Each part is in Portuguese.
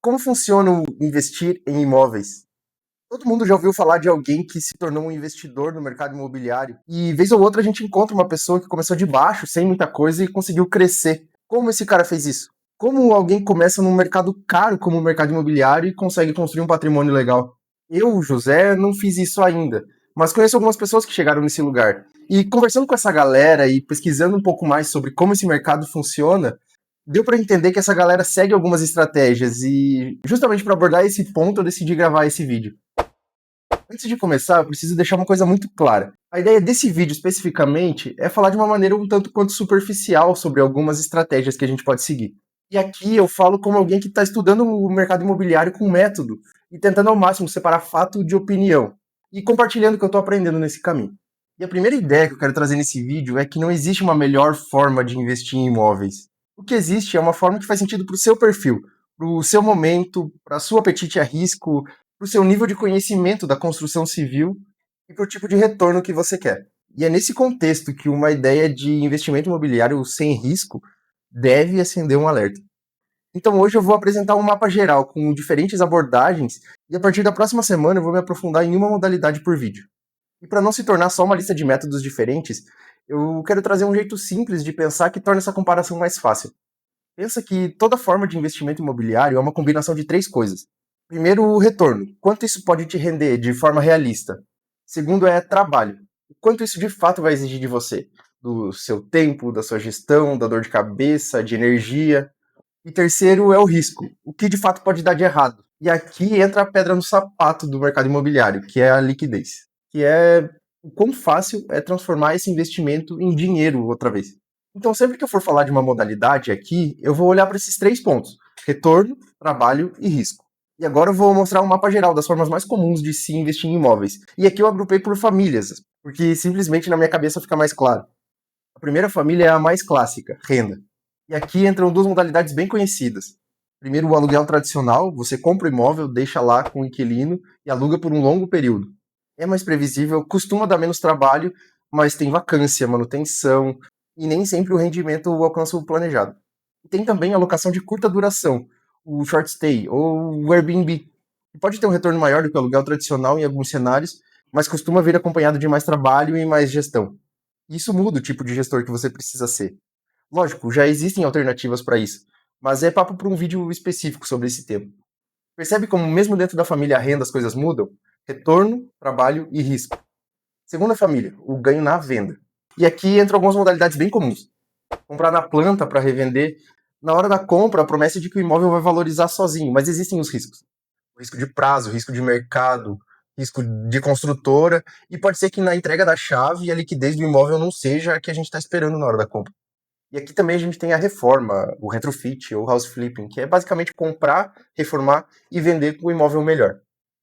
Como funciona o investir em imóveis? Todo mundo já ouviu falar de alguém que se tornou um investidor no mercado imobiliário e vez ou outra a gente encontra uma pessoa que começou de baixo, sem muita coisa e conseguiu crescer. Como esse cara fez isso? Como alguém começa num mercado caro como o mercado imobiliário e consegue construir um patrimônio legal? Eu, José, não fiz isso ainda, mas conheço algumas pessoas que chegaram nesse lugar. E conversando com essa galera e pesquisando um pouco mais sobre como esse mercado funciona, deu para entender que essa galera segue algumas estratégias e justamente para abordar esse ponto eu decidi gravar esse vídeo. Antes de começar, eu preciso deixar uma coisa muito clara. A ideia desse vídeo especificamente é falar de uma maneira um tanto quanto superficial sobre algumas estratégias que a gente pode seguir. E aqui eu falo como alguém que está estudando o mercado imobiliário com método e tentando ao máximo separar fato de opinião e compartilhando o que eu estou aprendendo nesse caminho. E a primeira ideia que eu quero trazer nesse vídeo é que não existe uma melhor forma de investir em imóveis. O que existe é uma forma que faz sentido para o seu perfil, para o seu momento, para o seu apetite a risco, para o seu nível de conhecimento da construção civil e para o tipo de retorno que você quer. E é nesse contexto que uma ideia de investimento imobiliário sem risco deve acender um alerta. Então hoje eu vou apresentar um mapa geral com diferentes abordagens e a partir da próxima semana eu vou me aprofundar em uma modalidade por vídeo. E para não se tornar só uma lista de métodos diferentes, eu quero trazer um jeito simples de pensar que torna essa comparação mais fácil. Pensa que toda forma de investimento imobiliário é uma combinação de três coisas. Primeiro, o retorno. Quanto isso pode te render de forma realista? Segundo é trabalho. O quanto isso de fato vai exigir de você? Do seu tempo, da sua gestão, da dor de cabeça, de energia. E terceiro é o risco. O que de fato pode dar de errado? E aqui entra a pedra no sapato do mercado imobiliário, que é a liquidez. Que é o quão fácil é transformar esse investimento em dinheiro outra vez. Então, sempre que eu for falar de uma modalidade aqui, eu vou olhar para esses três pontos: retorno, trabalho e risco. E agora eu vou mostrar um mapa geral das formas mais comuns de se investir em imóveis. E aqui eu agrupei por famílias, porque simplesmente na minha cabeça fica mais claro. A primeira família é a mais clássica, renda. E aqui entram duas modalidades bem conhecidas. Primeiro, o aluguel tradicional, você compra o imóvel, deixa lá com o inquilino e aluga por um longo período. É mais previsível, costuma dar menos trabalho, mas tem vacância, manutenção e nem sempre o rendimento alcança o planejado. E tem também a locação de curta duração, o short stay ou o Airbnb, que pode ter um retorno maior do que o aluguel tradicional em alguns cenários, mas costuma vir acompanhado de mais trabalho e mais gestão. Isso muda o tipo de gestor que você precisa ser. Lógico, já existem alternativas para isso, mas é papo para um vídeo específico sobre esse tema. Percebe como mesmo dentro da família renda as coisas mudam? Retorno, trabalho e risco. Segunda família, o ganho na venda. E aqui entram algumas modalidades bem comuns. Comprar na planta para revender. Na hora da compra, a promessa é de que o imóvel vai valorizar sozinho, mas existem os riscos. O risco de prazo, o risco de mercado, risco de construtora, e pode ser que na entrega da chave a liquidez do imóvel não seja a que a gente está esperando na hora da compra. E aqui também a gente tem a reforma, o retrofit ou house flipping, que é basicamente comprar, reformar e vender com o imóvel melhor.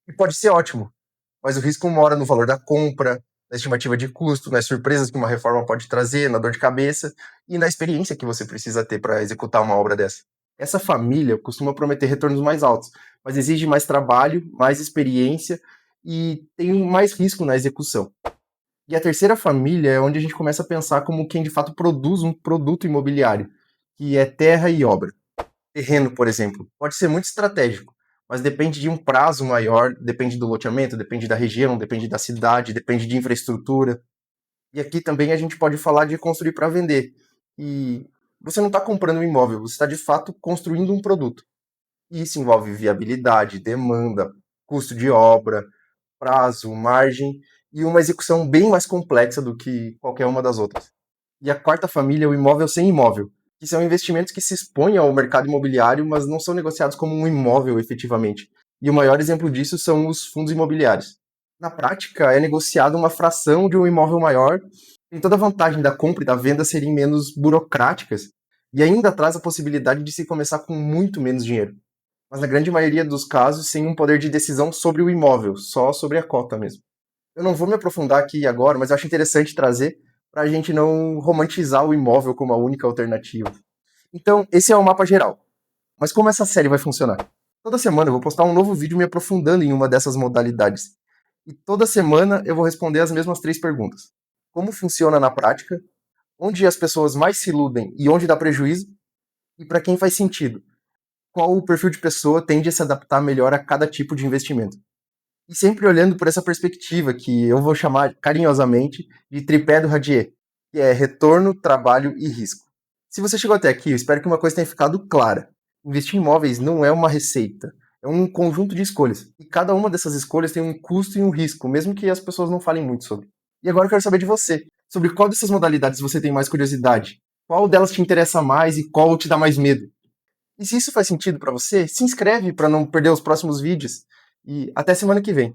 E pode ser ótimo, mas o risco mora no valor da compra, na estimativa de custo, nas surpresas que uma reforma pode trazer, na dor de cabeça e na experiência que você precisa ter para executar uma obra dessa. Essa família costuma prometer retornos mais altos, mas exige mais trabalho, mais experiência e tem mais risco na execução. E a terceira família é onde a gente começa a pensar como quem de fato produz um produto imobiliário, que é terra e obra. Terreno, por exemplo, pode ser muito estratégico, mas depende de um prazo maior, depende do loteamento, depende da região, depende da cidade, depende de infraestrutura. E aqui também a gente pode falar de construir para vender. E você não está comprando um imóvel, você está de fato construindo um produto. E isso envolve viabilidade, demanda, custo de obra, prazo, margem e uma execução bem mais complexa do que qualquer uma das outras. E a quarta família é o imóvel sem imóvel, que são investimentos que se expõem ao mercado imobiliário, mas não são negociados como um imóvel efetivamente. E o maior exemplo disso são os fundos imobiliários. Na prática, é negociado uma fração de um imóvel maior, tem toda a vantagem da compra e da venda serem menos burocráticas, e ainda traz a possibilidade de se começar com muito menos dinheiro. Mas na grande maioria dos casos, sem um poder de decisão sobre o imóvel, só sobre a cota mesmo. Eu não vou me aprofundar aqui agora, mas eu acho interessante trazer para a gente não romantizar o imóvel como a única alternativa. Então, esse é o mapa geral. Mas como essa série vai funcionar? Toda semana eu vou postar um novo vídeo me aprofundando em uma dessas modalidades. E toda semana eu vou responder as mesmas três perguntas: como funciona na prática? Onde as pessoas mais se iludem e onde dá prejuízo? E para quem faz sentido? qual o perfil de pessoa tende a se adaptar melhor a cada tipo de investimento. E sempre olhando por essa perspectiva que eu vou chamar carinhosamente de tripé do Radier, que é retorno, trabalho e risco. Se você chegou até aqui, eu espero que uma coisa tenha ficado clara. Investir em imóveis não é uma receita, é um conjunto de escolhas. E cada uma dessas escolhas tem um custo e um risco, mesmo que as pessoas não falem muito sobre. E agora eu quero saber de você, sobre qual dessas modalidades você tem mais curiosidade, qual delas te interessa mais e qual te dá mais medo. E se isso faz sentido para você, se inscreve para não perder os próximos vídeos. E até semana que vem.